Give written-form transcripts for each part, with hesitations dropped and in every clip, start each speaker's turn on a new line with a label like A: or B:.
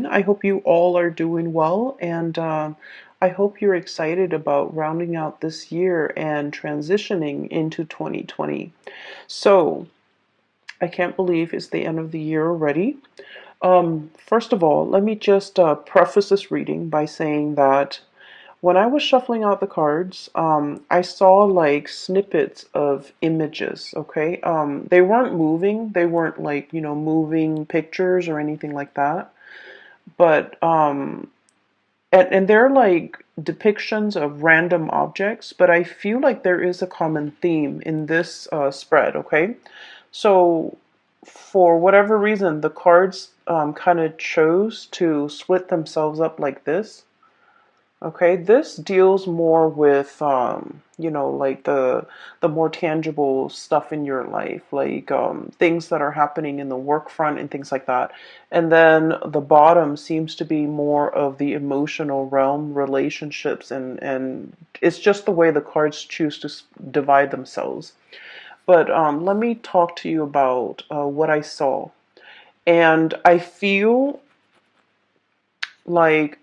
A: I hope you all are doing well, and I hope you're excited about rounding out this year and transitioning into 2020. So, I can't believe it's the end of the year already. First of all, let me just preface this reading by saying that when I was shuffling out the cards, I saw like snippets of images, okay? They weren't moving, they weren't like, moving pictures or anything like that. But and they're like depictions of random objects, but I feel like there is a common theme in this spread, okay? So for whatever reason, the cards kind of chose to split themselves up like this. Okay, this deals more with like the more tangible stuff in your life, like things that are happening in the work front and things like that. And then the bottom seems to be more of the emotional realm, relationships, and it's just the way the cards choose to divide themselves. But let me talk to you about what I saw. And I feel like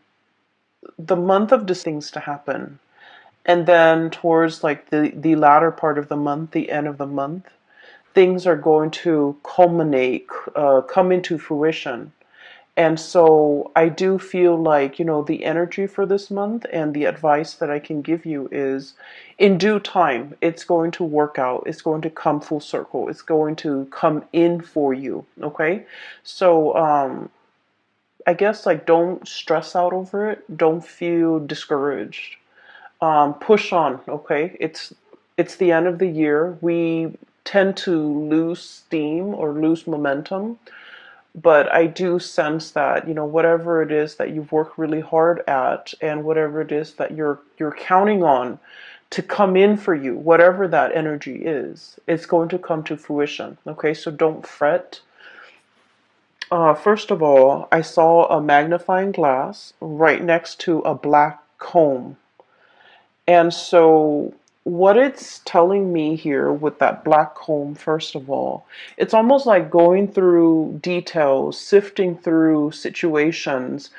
A: the month of December things to happen. And then towards like the latter part of the month, the end of the month, things are going to culminate, come into fruition. And so I do feel like, the energy for this month and the advice that I can give you is in due time, it's going to work out. It's going to come full circle. It's going to come in for you. Okay. So, I guess like don't stress out over it. Don't feel discouraged. Push on, okay? It's the end of the year. We tend to lose steam or lose momentum, but I do sense that, whatever it is that you've worked really hard at and whatever it is that you're counting on to come in for you, whatever that energy is, it's going to come to fruition, okay? So don't fret. First of all, I saw a magnifying glass right next to a black comb. And so, what it's telling me here with that black comb, first of all, it's almost like going through details, sifting through situations,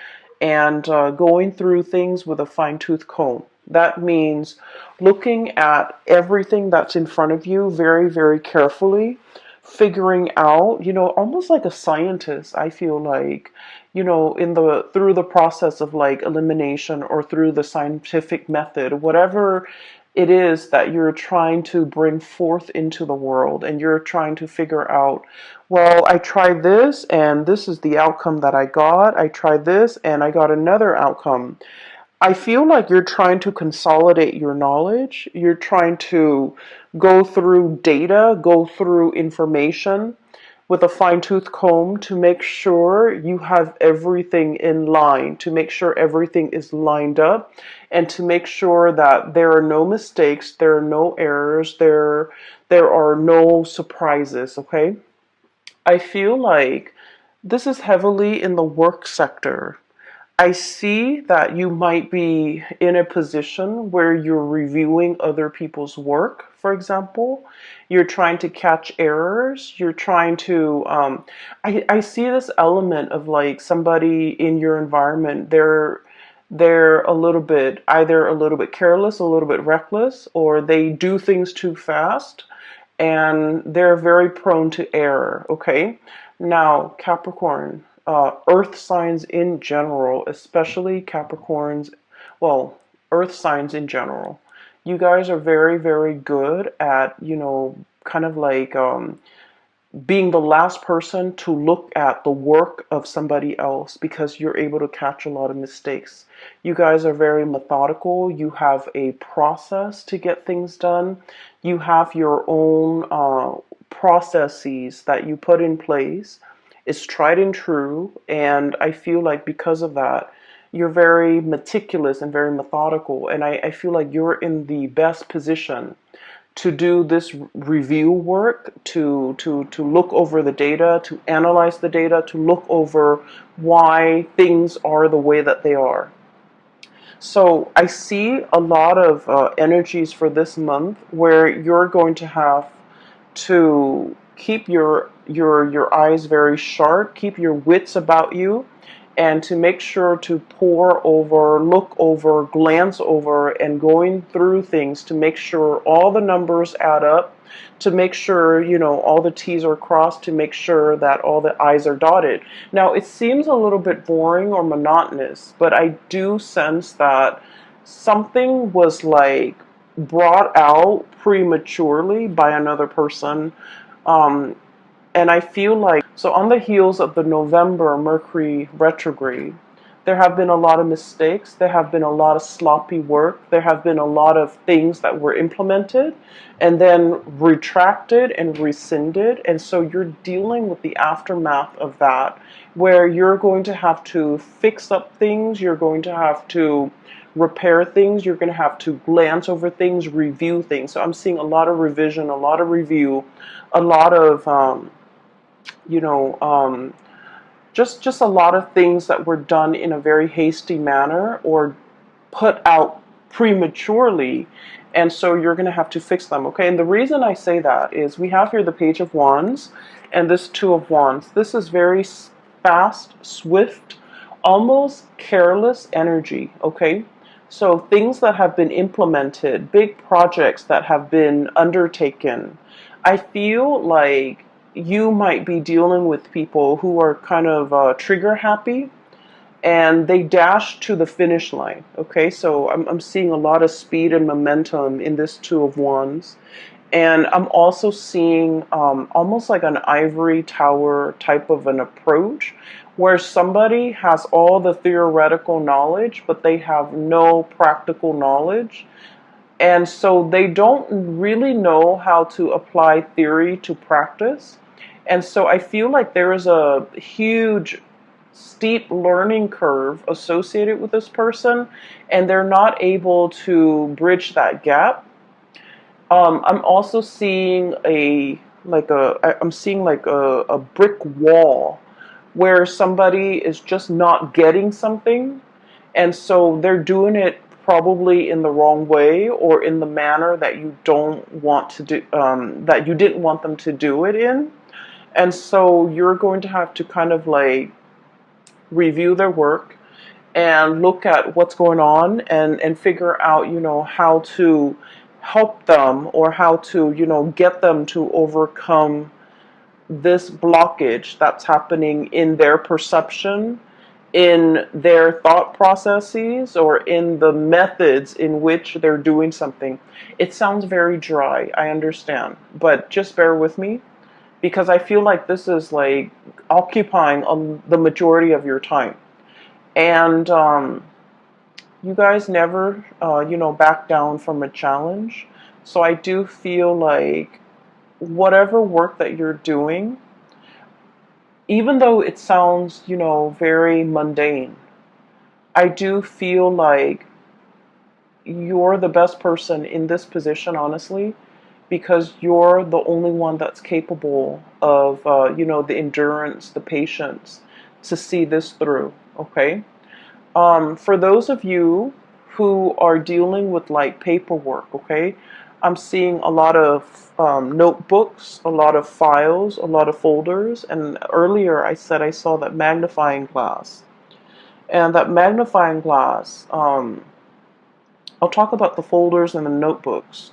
A: and going through things with a fine tooth comb. That means looking at everything that's in front of you very, very carefully, figuring out, almost like a scientist, I feel like, in the through the process of like elimination or through the scientific method, whatever it is that you're trying to bring forth into the world, and you're trying to figure out, well, I tried this and this is the outcome that I got. I tried this and I got another outcome. I feel like you're trying to consolidate your knowledge. You're trying to go through data, go through information with a fine tooth comb to make sure you have everything in line, to make sure everything is lined up, and to make sure that there are no mistakes, there are no errors, there are no surprises, okay? I feel like this is heavily in the work sector. I see that you might be in a position where you're reviewing other people's work, for example. You're trying to catch errors. You're trying to, I see this element of like somebody in your environment, they're a little bit, either a little bit careless, a little bit reckless, or they do things too fast and they're very prone to error, okay? Now, Capricorn, earth signs in general, especially Capricorns, well, earth signs in general, you guys are very, very good at, kind of like being the last person to look at the work of somebody else because you're able to catch a lot of mistakes. You guys are very methodical. You have a process to get things done. You have your own processes that you put in place. It's tried and true. And I feel like because of that, you're very meticulous and very methodical. And I feel like you're in the best position to do this review work, to look over the data, to analyze the data, to look over why things are the way that they are. So I see a lot of energies for this month where you're going to have to keep your eyes very sharp, keep your wits about you, and to make sure to pour over, look over, glance over, and going through things to make sure all the numbers add up, to make sure, all the T's are crossed, to make sure that all the I's are dotted. Now, it seems a little bit boring or monotonous, but I do sense that something was like brought out prematurely by another person. Um, and I feel like, so on the heels of the November Mercury retrograde, there have been a lot of mistakes. There have been a lot of sloppy work. There have been a lot of things that were implemented and then retracted and rescinded. And so you're dealing with the aftermath of that, where you're going to have to fix up things. You're going to have to repair things. You're going to have to glance over things, review things. So I'm seeing a lot of revision, a lot of review, a lot of, you know, um, just a lot of things that were done in a very hasty manner or put out prematurely, and so you're going to have to fix them. Okay, and the reason I say that is we have here the Page of Wands and this Two of Wands. This is very fast, swift, almost careless energy. Okay, so things that have been implemented, big projects that have been undertaken. I feel like you might be dealing with people who are kind of trigger happy, and they dash to the finish line. Okay, so I'm seeing a lot of speed and momentum in this Two of Wands. And I'm also seeing almost like an ivory tower type of an approach where somebody has all the theoretical knowledge, but they have no practical knowledge. And so they don't really know how to apply theory to practice. And so I feel like there is a huge, steep learning curve associated with this person, and they're not able to bridge that gap. I'm also seeing I'm seeing like a brick wall where somebody is just not getting something, and so they're doing it probably in the wrong way or in the manner that you don't want to do, that you didn't want them to do it in. And so you're going to have to kind of like review their work and look at what's going on, and figure out, how to help them or how to, get them to overcome this blockage that's happening in their perception, in their thought processes, or in the methods in which they're doing something. It sounds very dry, I understand, but just bear with me, because I feel like this is like occupying the majority of your time. And you guys never, back down from a challenge. So I do feel like whatever work that you're doing, even though it sounds, very mundane, I do feel like you're the best person in this position, honestly, because you're the only one that's capable of, the endurance, the patience to see this through. Okay. For those of you who are dealing with like paperwork, okay, I'm seeing a lot of notebooks, a lot of files, a lot of folders, and earlier I said I saw that magnifying glass. And that magnifying glass, I'll talk about the folders and the notebooks.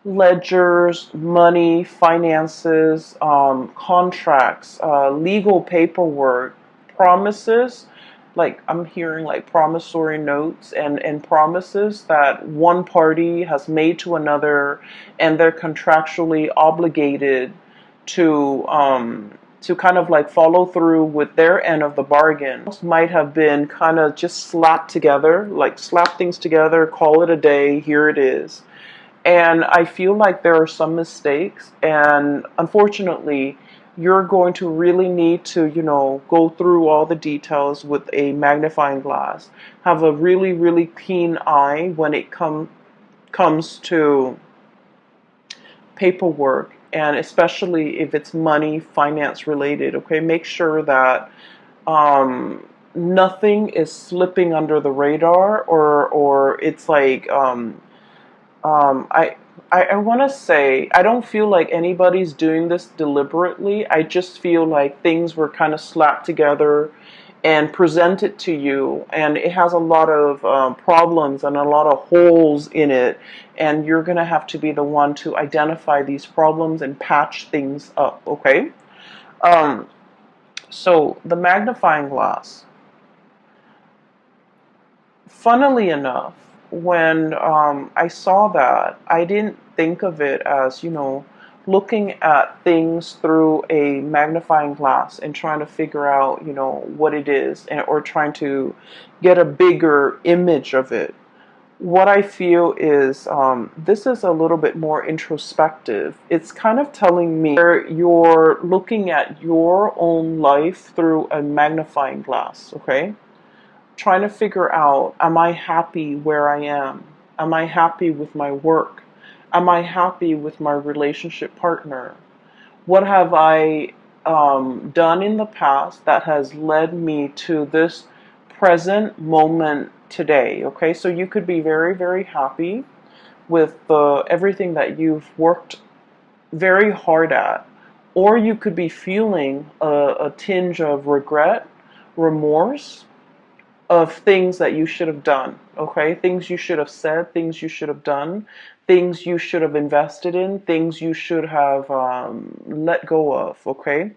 A: Ledgers, money, finances, contracts, legal paperwork, promises. Like I'm hearing like promissory notes and promises that one party has made to another, and they're contractually obligated to kind of like follow through with their end of the bargain. Might have been kind of just slapped together, like slap things together, call it a day, here it is. And I feel like there are some mistakes, and unfortunately, you're going to really need to, go through all the details with a magnifying glass. Have a really, really keen eye when it comes to paperwork, and especially if it's money, finance related. Okay, make sure that nothing is slipping under the radar, or it's like I want to say, I don't feel like anybody's doing this deliberately. I just feel like things were kind of slapped together, and present it to you, and it has a lot of problems and a lot of holes in it, and you're going to have to be the one to identify these problems and patch things up, okay? Um, so the magnifying glass, funnily enough, when I saw that, I didn't think of it as, looking at things through a magnifying glass and trying to figure out, what it is, or trying to get a bigger image of it. What I feel is this is a little bit more introspective. It's kind of telling me where you're looking at your own life through a magnifying glass, okay? Trying to figure out, am I happy where I am? Am I happy with my work? Am I happy with my relationship partner? What have I done in the past that has led me to this present moment today? Okay, so you could be very, very happy with everything that you've worked very hard at, or you could be feeling a tinge of regret, remorse, of things that you should have done, okay? Things you should have said, things you should have done, things you should have invested in, things you should have let go of, okay?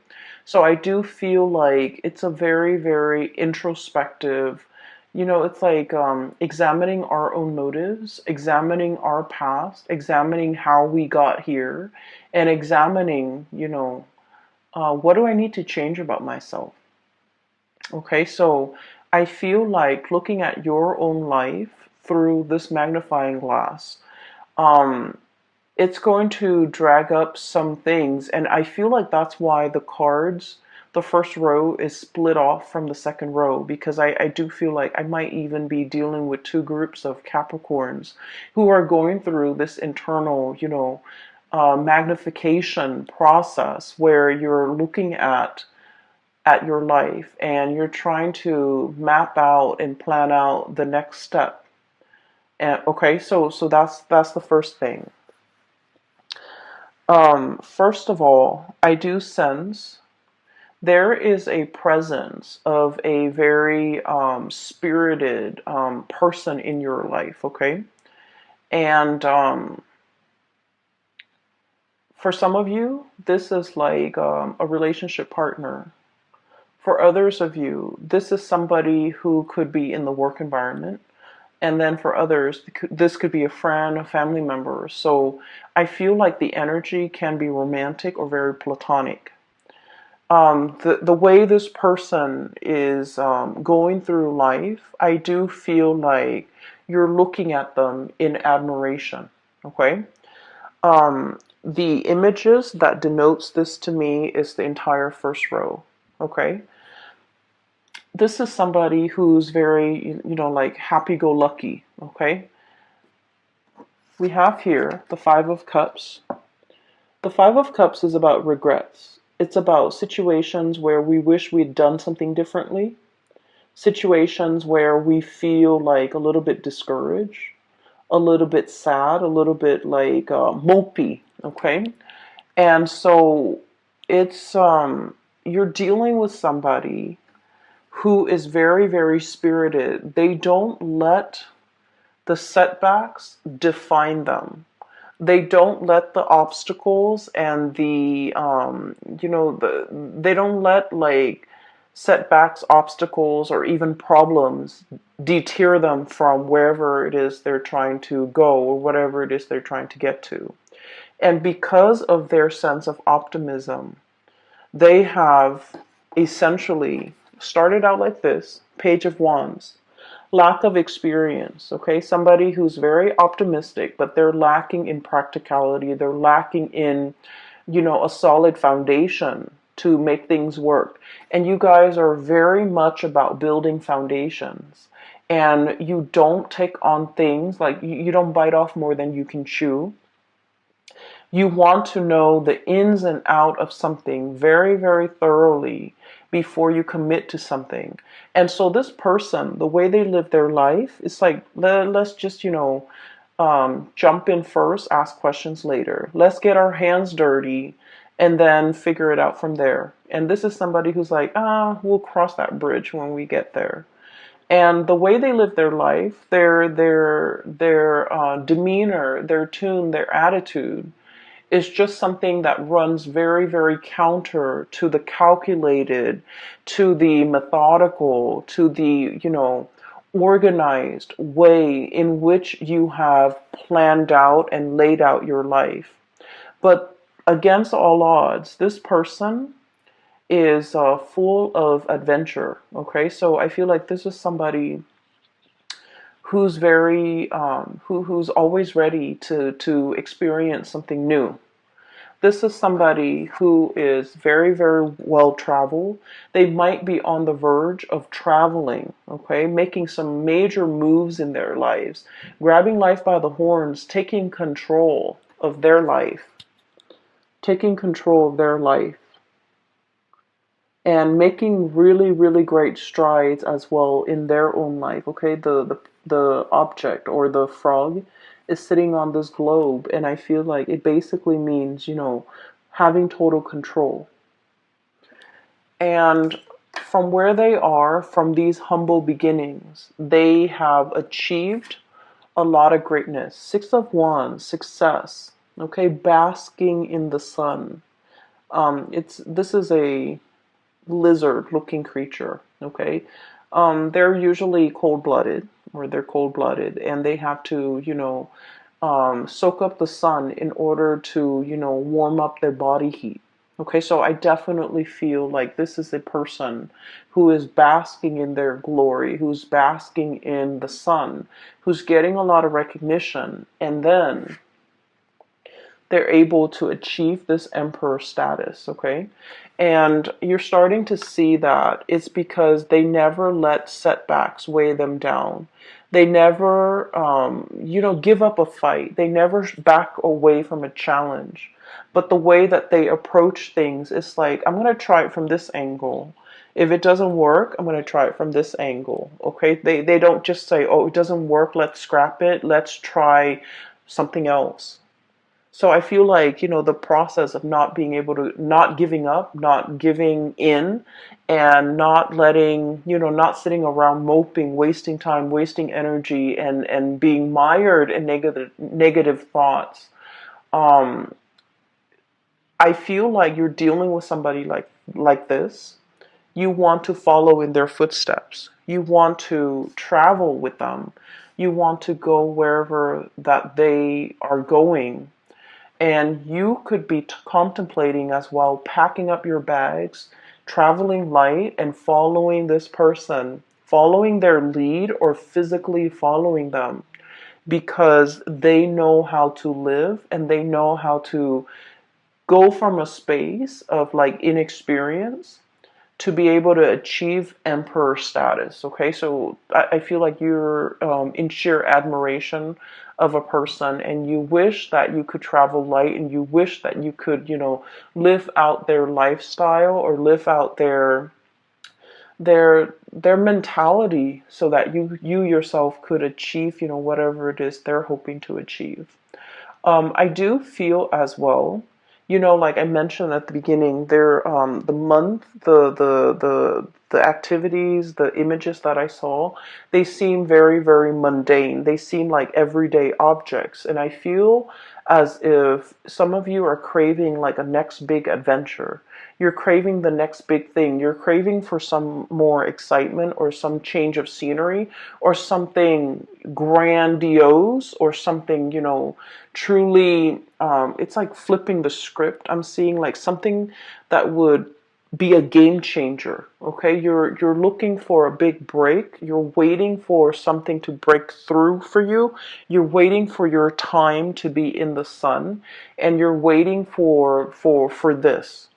A: So I do feel like it's a very, very introspective, it's like examining our own motives, examining our past, examining how we got here, and examining, what do I need to change about myself? Okay, so I feel like looking at your own life through this magnifying glass, um, it's going to drag up some things, and I feel like that's why the cards, the first row is split off from the second row, because I do feel like I might even be dealing with two groups of Capricorns who are going through this internal, magnification process where you're looking at your life and you're trying to map out and plan out the next step. And okay, so that's the first thing. First of all, I do sense there is a presence of a very spirited person in your life, okay? And for some of you, this is like a relationship partner. For others of you, this is somebody who could be in the work environment. And then for others, this could be a friend, a family member. So I feel like the energy can be romantic or very platonic. The way this person is going through life, I do feel like you're looking at them in admiration. Okay? The images that denotes this to me is the entire first row. Okay? This is somebody who's very, like happy-go-lucky, okay? We have here the Five of Cups. The Five of Cups is about regrets. It's about situations where we wish we'd done something differently, situations where we feel like a little bit discouraged, a little bit sad, a little bit like mopey, okay? And so it's, you're dealing with somebody who is very, very spirited. They don't let the setbacks define them. They don't let the obstacles and they don't let like setbacks, obstacles, or even problems deter them from wherever it is they're trying to go or whatever it is they're trying to get to. And because of their sense of optimism, they have essentially started out like this, Page of Wands. Lack of experience, okay? Somebody who's very optimistic, but they're lacking in practicality. They're lacking in, a solid foundation to make things work. And you guys are very much about building foundations. And you don't take on things, like you don't bite off more than you can chew. You want to know the ins and out of something very, very thoroughly before you commit to something. And so this person, the way they live their life, it's like, let's just, jump in first, ask questions later. Let's get our hands dirty and then figure it out from there. And this is somebody who's like, we'll cross that bridge when we get there. And the way they live their life, their demeanor, their tune, their attitude is just something that runs very, very counter to the calculated, to the methodical, to the, organized way in which you have planned out and laid out your life. But against all odds, this person is full of adventure. Okay, so I feel like this is somebody who's very who's always ready to experience something new. This is somebody who is very, very well traveled. They might be on the verge of traveling, okay, making some major moves in their lives, grabbing life by the horns, taking control of their life, taking control of their life, and making really, really great strides as well in their own life. Okay, the object or the frog is sitting on this globe, and I feel like it basically means, having total control. And from where they are, from these humble beginnings, they have achieved a lot of greatness. Six of Wands, success. Okay, basking in the sun. This is a lizard-looking creature. Okay, they're usually cold-blooded, or they're cold-blooded, and they have to, soak up the sun in order to, warm up their body heat. Okay, so I definitely feel like this is a person who is basking in their glory, who's basking in the sun, who's getting a lot of recognition, and then they're able to achieve this emperor status, okay? And you're starting to see that it's because they never let setbacks weigh them down. They never, give up a fight. They never back away from a challenge. But the way that they approach things is like, I'm going to try it from this angle. If it doesn't work, I'm going to try it from this angle, okay? They don't just say, oh, it doesn't work, let's scrap it, let's try something else. So I feel like, the process of not being able to, not giving up, not giving in, and not letting, not sitting around moping, wasting time, wasting energy, and being mired in negative thoughts. Um, I feel like you're dealing with somebody like this. You want to follow in their footsteps. You want to travel with them. You want to go wherever that they are going. And you could be contemplating as well, packing up your bags, traveling light, and following this person, following their lead or physically following them, because they know how to live and they know how to go from a space of like inexperience to be able to achieve emperor status. Okay, so I feel like you're in sheer admiration of a person, and you wish that you could travel light, and you wish that you could, live out their lifestyle or live out their mentality, so that you yourself could achieve, whatever it is they're hoping to achieve. I do feel as well, like I mentioned at the beginning, there, the month, the activities, the images that I saw, they seem very, very mundane. They seem like everyday objects, and I feel as if some of you are craving like a next big adventure. You're craving the next big thing. You're craving for some more excitement or some change of scenery or something grandiose or something, truly, it's like flipping the script. I'm seeing like something that would be a game changer. Okay, you're looking for a big break. You're waiting for something to break through for you. You're waiting for your time to be in the sun, and you're waiting for this.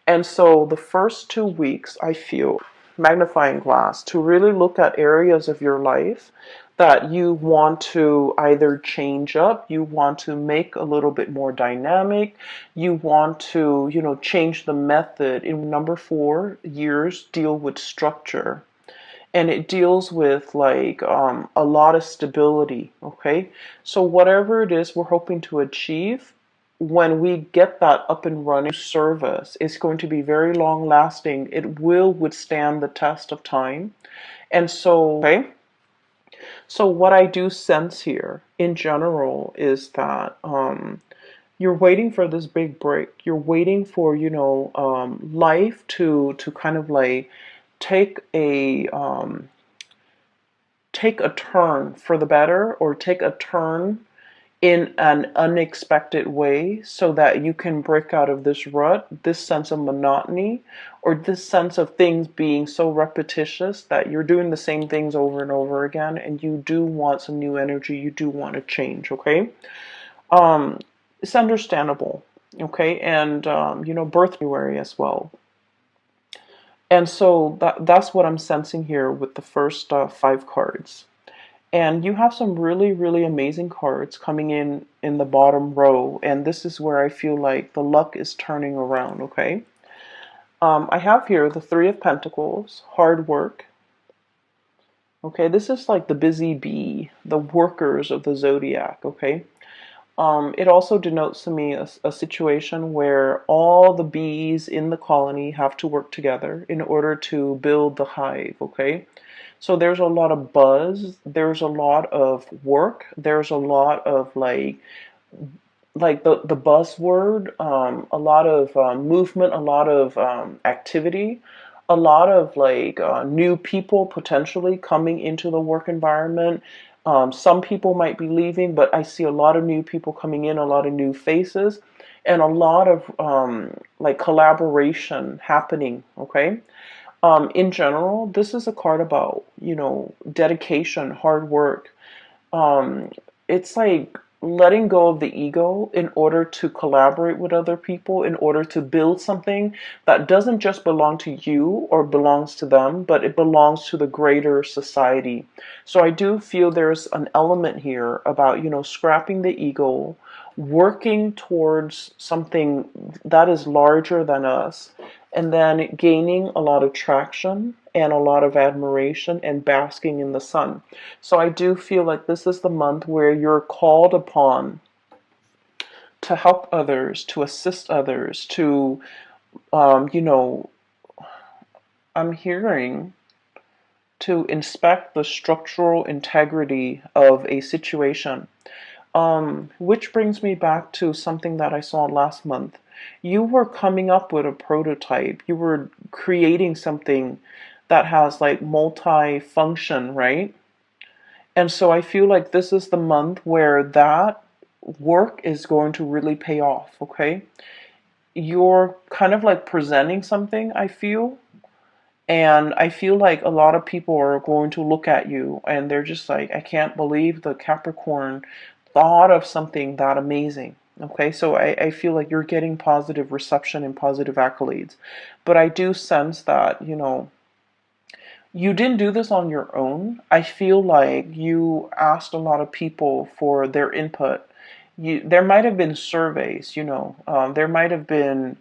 A: And so the first 2 weeks, I feel, magnifying glass, to really look at areas of your life that you want to either change up, you want to make a little bit more dynamic, you want to, change the method. In number 4, years deal with structure. And it deals with like a lot of stability, okay? So whatever it is we're hoping to achieve, when we get that up and running service, it's going to be very long lasting. It will withstand the test of time. And so, okay. So what I do sense here in general is that you're waiting for this big break. You're waiting for, life to kind of like take a take a turn for the better, or take a turn in an unexpected way, so that you can break out of this rut, this sense of monotony, or this sense of things being so repetitious that you're doing the same things over and over again, and you do want some new energy, you do want to change, okay? Um, it's understandable, okay? And, birth January as well. And so that's what I'm sensing here with the first 5 cards. And you have some really, really amazing cards coming in the bottom row. And this is where I feel like the luck is turning around, okay? I have here the Three of Pentacles, hard work. Okay, this is like the busy bee, the workers of the zodiac, okay? It also denotes to me a situation where all the bees in the colony have to work together in order to build the hive, okay? So there's a lot of buzz, there's a lot of work, there's a lot of like the buzzword, a lot of movement, a lot of activity, a lot of new people potentially coming into the work environment. Some people might be leaving, but I see a lot of new people coming in, a lot of new faces, and a lot of collaboration happening. Okay. In general, this is a card about, dedication, hard work. um, it's like letting go of the ego in order to collaborate with other people, in order to build something that doesn't just belong to you or belongs to them, but it belongs to the greater society. So I do feel there's an element here about, scrapping the ego, working towards something that is larger than us, and then gaining a lot of traction and a lot of admiration and basking in the sun. So I do feel like this is the month where you're called upon to help others, to assist others, to, I'm hearing to inspect the structural integrity of a situation. Which brings me back to something that I saw last month. You were coming up with a prototype. You were creating something that has like multi-function, right? And so I feel like this is the month where that work is going to really pay off, okay? You're kind of like presenting something, I feel. And I feel like a lot of people are going to look at you and they're just like, I can't believe the Capricorn thought of something that amazing. Okay, so I feel like you're getting positive reception and positive accolades. But I do sense that, you didn't do this on your own. I feel like you asked a lot of people for their input. There might have been surveys, there might have been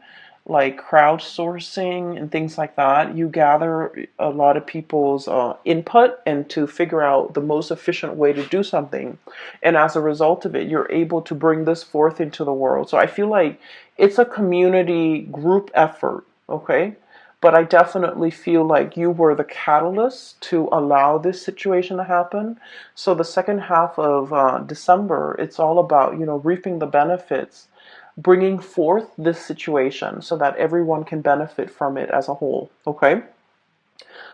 A: like crowdsourcing and things like that. You gather a lot of people's input and to figure out the most efficient way to do something. And as a result of it, you're able to bring this forth into the world. So I feel like it's a community group effort, okay? But I definitely feel like you were the catalyst to allow this situation to happen. So the second half of December, it's all about, reaping the benefits, bringing forth this situation so that everyone can benefit from it as a whole. Okay?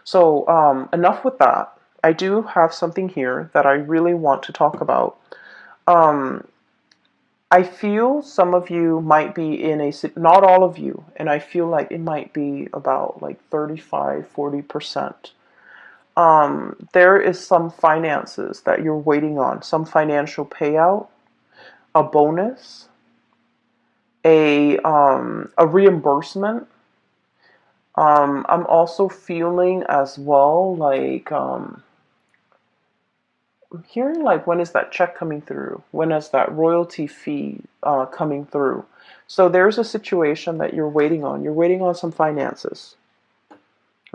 A: So enough with that. I do have something here that I really want to talk about. Um, I feel some of you might be in a, not all of you, and I feel like it might be about like 35, 40%. There is some finances that you're waiting on, some financial payout, a bonus, a reimbursement. I'm also feeling as well like I'm hearing like, when is that check coming through? When is that royalty fee coming through? So there's a situation that you're waiting on. You're waiting on some finances.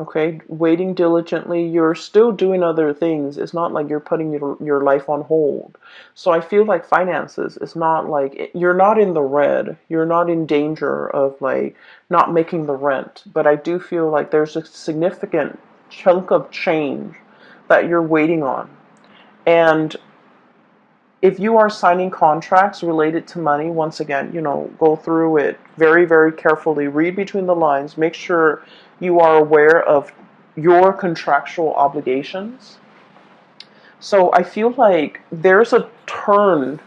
A: Okay, waiting diligently, you're still doing other things. It's not like you're putting your life on hold. So I feel like finances, it's not like you're not in the red. You're not in danger of like not making the rent. But I do feel like there's a significant chunk of change that you're waiting on. And if you are signing contracts related to money, once again, go through it very, very carefully, read between the lines, make sure you are aware of your contractual obligations. So I feel like there's a turn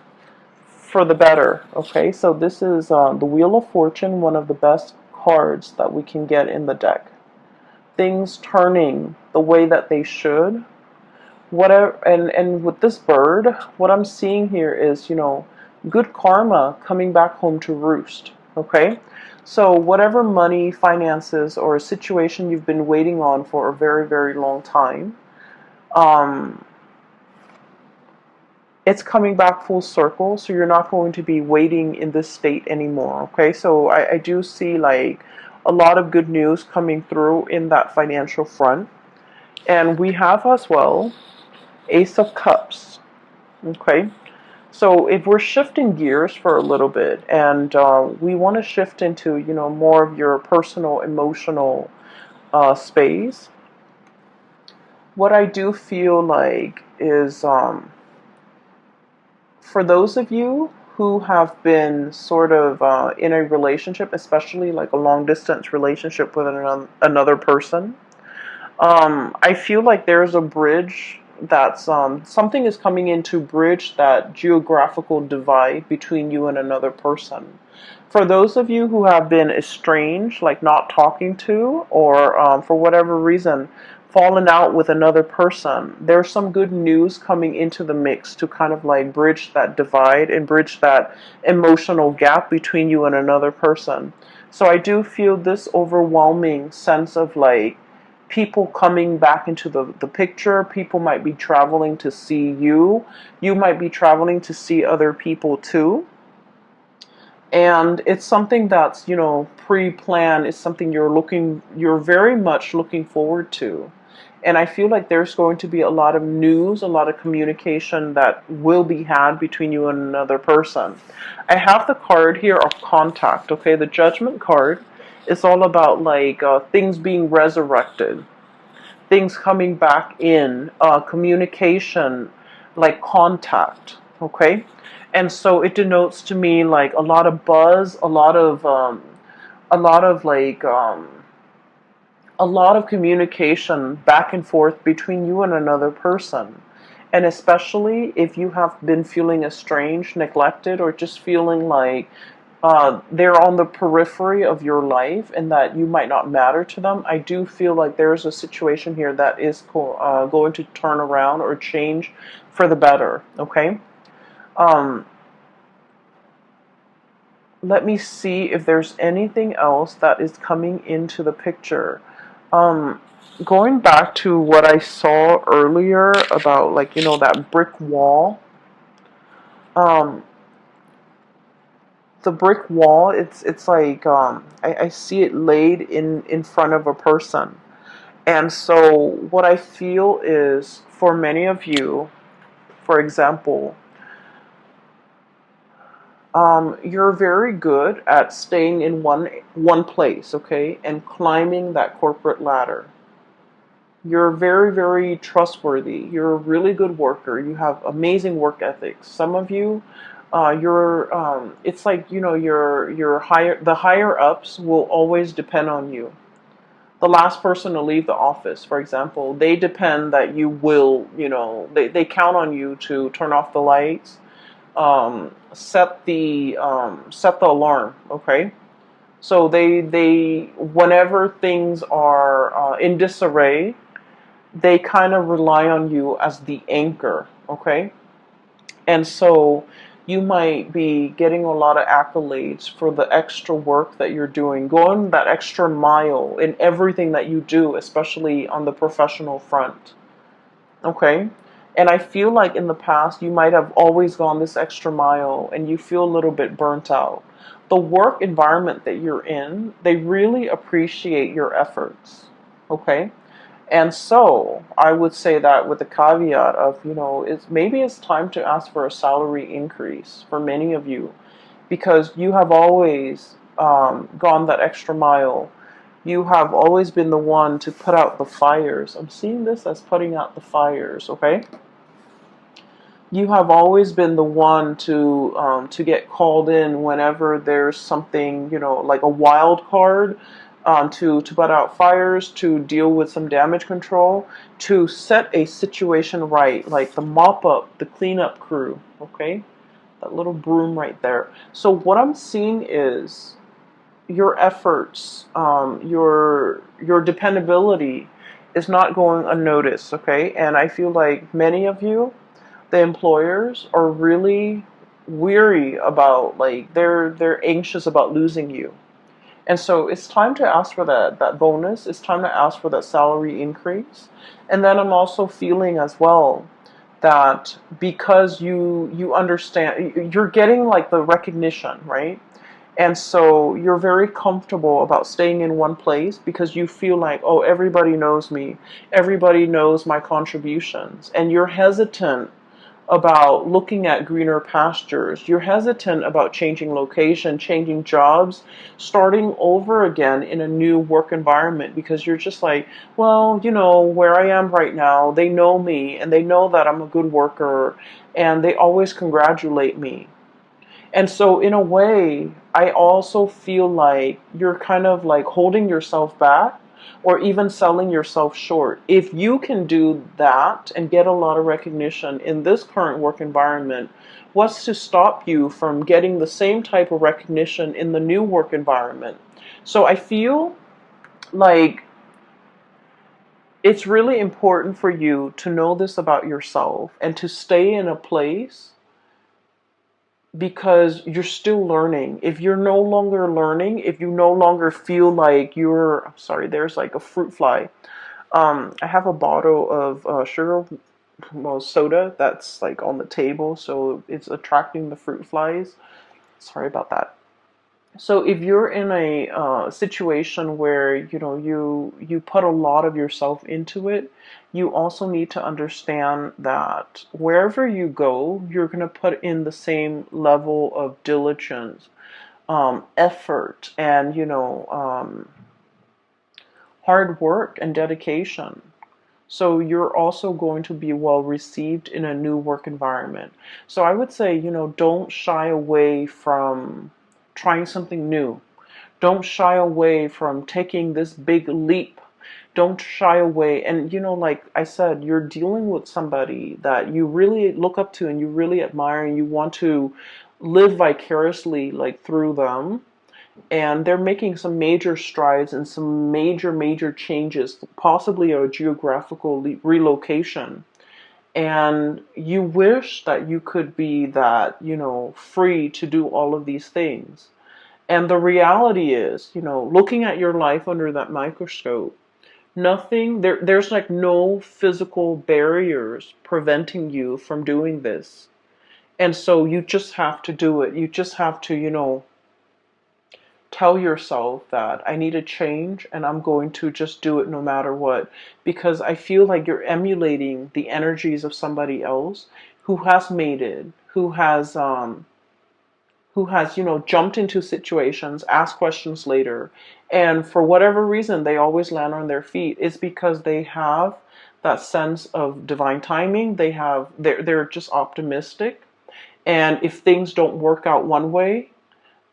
A: for the better, okay? So this is the Wheel of Fortune, one of the best cards that we can get in the deck. Things turning the way that they should. Whatever, and with this bird, what I'm seeing here is, good karma coming back home to roost. Okay, so whatever money, finances, or a situation you've been waiting on for a very, very long time, um, it's coming back full circle. So you're not going to be waiting in this state anymore. Okay, so I do see like a lot of good news coming through in that financial front, and we have as well Ace of Cups. Okay, so if we're shifting gears for a little bit, and we want to shift into, more of your personal, emotional space, what I do feel like is for those of you who have been sort of in a relationship, especially like a long distance relationship with another person, I feel like there's a bridge that's something is coming in to bridge that geographical divide between you and another person. For those of you who have been estranged, like not talking to, or for whatever reason, fallen out with another person, there's some good news coming into the mix to kind of like bridge that divide and bridge that emotional gap between you and another person. So I do feel this overwhelming sense of like people coming back into the picture. People might be traveling to see you. You might be traveling to see other people too. And it's something that's, pre-planned. It's something you're very much looking forward to. And I feel like there's going to be a lot of news, a lot of communication that will be had between you and another person. I have the card here of contact, okay? The Judgment card is all about like things being resurrected, things coming back in, communication, like contact, okay? And so it denotes to me like a lot of buzz, a lot of like, a lot of communication back and forth between you and another person. And especially if you have been feeling estranged, neglected, or just feeling like they're on the periphery of your life and that you might not matter to them, I do feel like there's a situation here that is going to turn around or change for the better, okay? Um, Let me see if there's anything else that is coming into the picture. Um, Going back to what I saw earlier about like, that brick wall. Um, the brick wall, it's like I see it laid in front of a person. And so what I feel is for many of you, for example, you're very good at staying in one place, okay, and climbing that corporate ladder. You're very, very trustworthy. You're a really good worker. You have amazing work ethics. Some of you, it's like, the higher ups will always depend on you. The last person to leave the office, for example, they depend that you will, they count on you to turn off the lights, set the alarm, okay? So they whenever things are in disarray, they kind of rely on you as the anchor, okay? And so you might be getting a lot of accolades for the extra work that you're doing, going that extra mile in everything that you do, especially on the professional front, okay? And I feel like in the past you might have always gone this extra mile and you feel a little bit burnt out. The work environment that you're in, they really appreciate your efforts. Okay. And so I would say that with the caveat of, maybe it's time to ask for a salary increase for many of you, because you have always gone that extra mile. You have always been the one to put out the fires. I'm seeing this as putting out the fires, okay? You have always been the one to get called in whenever there's something, like a wild card, to put out fires, to deal with some damage control, to set a situation right, like the mop up, the cleanup crew, okay? That little broom right there. So what I'm seeing is your efforts, your dependability is not going unnoticed, okay? And I feel like many of you, the employers, are really weary about, like, they're anxious about losing you. And so it's time to ask for that bonus. It's time to ask for that salary increase. And then I'm also feeling as well that because you understand, you're getting like the recognition, right? And so you're very comfortable about staying in one place because you feel like, oh, everybody knows me, everybody knows my contributions, and you're hesitant about looking at greener pastures. You're hesitant about changing location, changing jobs, starting over again in a new work environment, because you're just like, well, where I am right now, they know me and they know that I'm a good worker and they always congratulate me. And so, in a way, I also feel like you're kind of like holding yourself back or even selling yourself short. If you can do that and get a lot of recognition in this current work environment, what's to stop you from getting the same type of recognition in the new work environment? So, I feel like it's really important for you to know this about yourself and to stay in a place because you're still learning. If you're no longer learning, if you no longer feel like I'm sorry, there's like a fruit fly. I have a bottle of sugar, well, soda that's like on the table, so it's attracting the fruit flies. Sorry about that. So if you're in a situation where you put a lot of yourself into it, you also need to understand that wherever you go, you're going to put in the same level of diligence, effort, and hard work and dedication. So you're also going to be well received in a new work environment. So I would say, don't shy away from trying something new. Don't shy away from taking this big leap. Don't shy away. And, like I said, you're dealing with somebody that you really look up to and you really admire and you want to live vicariously like through them. And they're making some major strides and some major changes, possibly a geographical relocation. And you wish that you could be that, free to do all of these things. And the reality is, looking at your life under that microscope, there's like no physical barriers preventing you from doing this. And so you just have to do it. You just have to, tell yourself that I need a change and I'm going to just do it no matter what. Because I feel like you're emulating the energies of somebody else who has made it, who has jumped into situations, asked questions later, and for whatever reason they always land on their feet. It's because they have that sense of divine timing. They're just optimistic, and if things don't work out one way,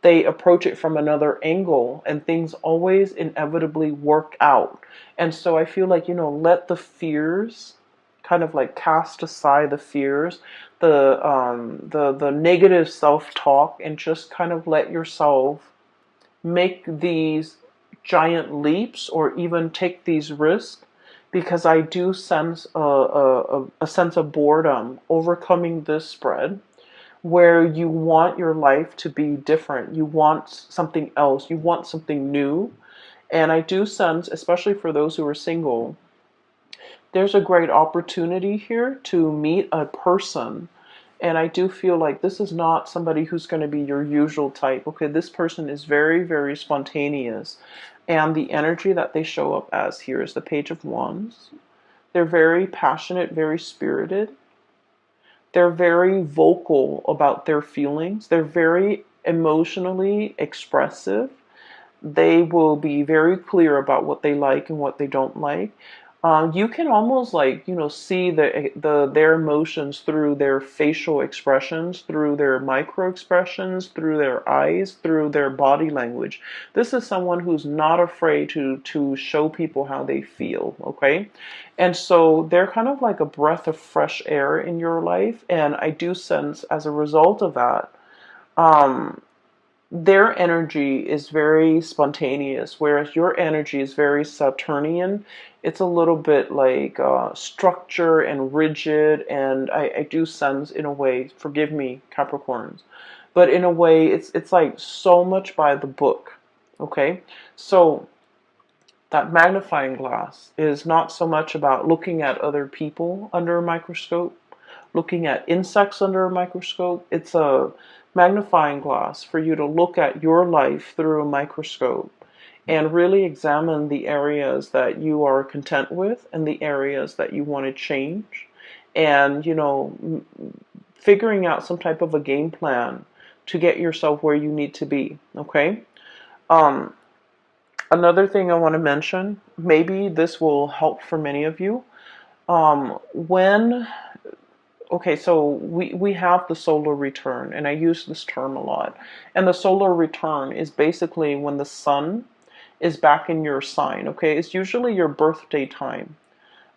A: they approach it from another angle, and things always inevitably work out. And so I feel like, let the fears kind of like cast aside the fears, the negative self-talk, and just kind of let yourself make these giant leaps or even take these risks, because I do sense a sense of boredom overcoming this spread, where you want your life to be different. You want something else. You want something new. And I do sense, especially for those who are single, there's a great opportunity here to meet a person And I do feel like this is not somebody who's going to be your usual type. Okay, this person is very, very spontaneous. And the energy that they show up as here is the Page of Wands. They're very passionate, very spirited. They're very vocal about their feelings. They're very emotionally expressive. They will be very clear about what they like and what they don't like. You can almost like see their emotions through their facial expressions, through their micro expressions, through their eyes, through their body language. This is someone who's not afraid to show people how they feel. Okay, and so they're kind of like a breath of fresh air in your life, and I do sense as a result of that. Um, their energy is very spontaneous, whereas your energy is very Saturnian. It's a little bit like structure and rigid, and I do sense in a way, forgive me, Capricorns, but in a way, it's like so much by the book. Okay, so that magnifying glass is not so much about looking at other people under a microscope, looking at insects under a microscope. It's a magnifying glass for you to look at your life through a microscope and really examine the areas that you are content with and the areas that you want to change. And, figuring out some type of a game plan to get yourself where you need to be. Okay. Um, Another thing I want to mention, maybe this will help for many of you. When Okay, so we have the solar return, and I use this term a lot. And the solar return is basically when the sun is back in your sign. Okay, it's usually your birthday time.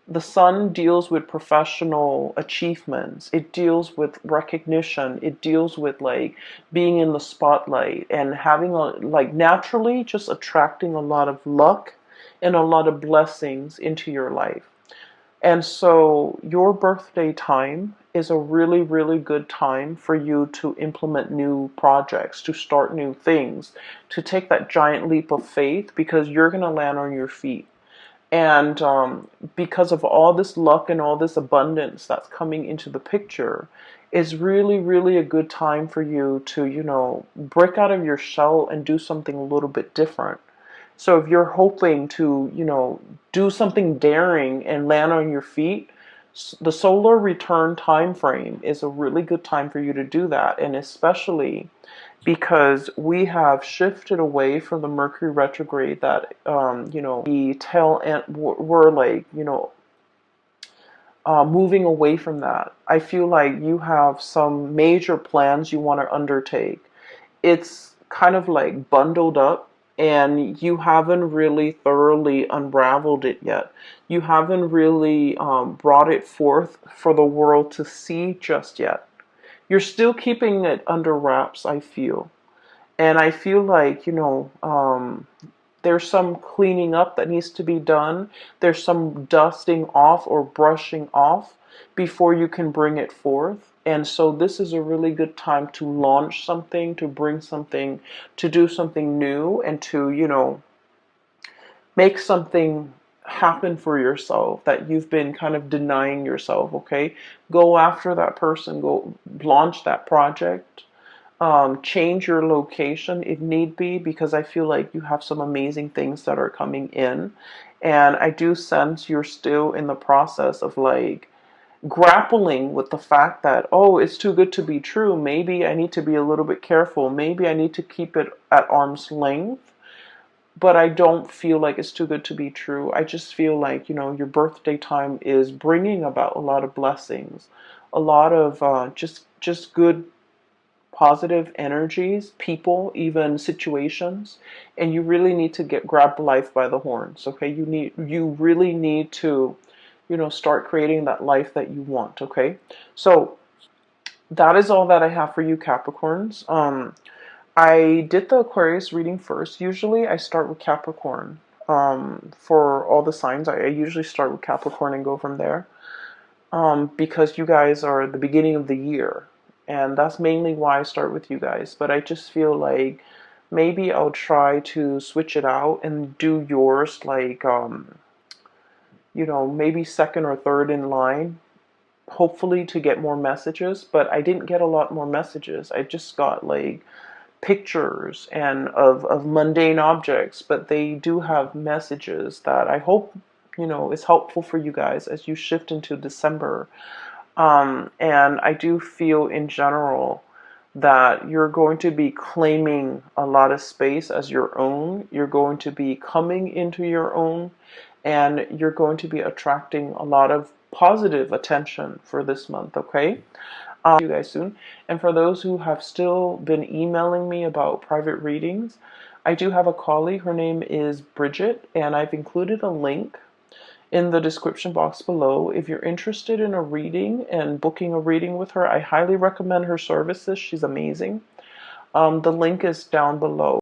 A: The sun deals with professional achievements. It deals with recognition. It deals with like being in the spotlight and having like naturally just attracting a lot of luck and a lot of blessings into your life. And so your birthday time is a really, really good time for you to implement new projects, to start new things, to take that giant leap of faith because you're going to land on your feet. And because of all this luck and all this abundance that's coming into the picture, is really, really a good time for you to, break out of your shell and do something a little bit different. So if you're hoping to, do something daring and land on your feet, the solar return time frame is a really good time for you to do that. And especially because we have shifted away from the Mercury retrograde that, the tail end, we're like, moving away from that. I feel like you have some major plans you want to undertake. It's kind of like bundled up and you haven't really thoroughly unraveled it yet. You haven't really brought it forth for the world to see just yet. You're still keeping it under wraps, I feel. And I feel like, there's some cleaning up that needs to be done. There's some dusting off or brushing off before you can bring it forth. And so this is a really good time to launch something, to bring something, to do something new, and to, make something happen for yourself that you've been kind of denying yourself, okay? Go after that person, go launch that project, change your location if need be, because I feel like you have some amazing things that are coming in. And I do sense you're still in the process of like grappling with the fact that, oh, it's too good to be true. Maybe I need to be a little bit careful. Maybe I need to keep it at arm's length. But I don't feel like it's too good to be true. I just feel like, your birthday time is bringing about a lot of blessings, a lot of just good positive energies, people, even situations, and you really need to grab life by the horns. Okay, you really need to, start creating that life that you want. Okay, so that is all that I have for you, Capricorns. I did the Aquarius reading first. Usually, I start with Capricorn. For all the signs, I usually start with Capricorn and go from there. Because you guys are the beginning of the year. And that's mainly why I start with you guys. But I just feel like maybe I'll try to switch it out and do yours like, maybe second or third in line. hopefully to get more messages, but I didn't get a lot more messages. I just got like pictures and of mundane objects, but they do have messages that I hope, is helpful for you guys as you shift into December. And I do feel in general that you're going to be claiming a lot of space as your own. You're going to be coming into your own, and you're going to be attracting a lot of positive attention for this month, okay? You guys soon. And for those who have still been emailing me about private readings, I do have a colleague. Her name is Bridget, and I've included a link in the description box below. If you're interested in a reading and booking a reading with her, I highly recommend her services. She's amazing. The link is down below.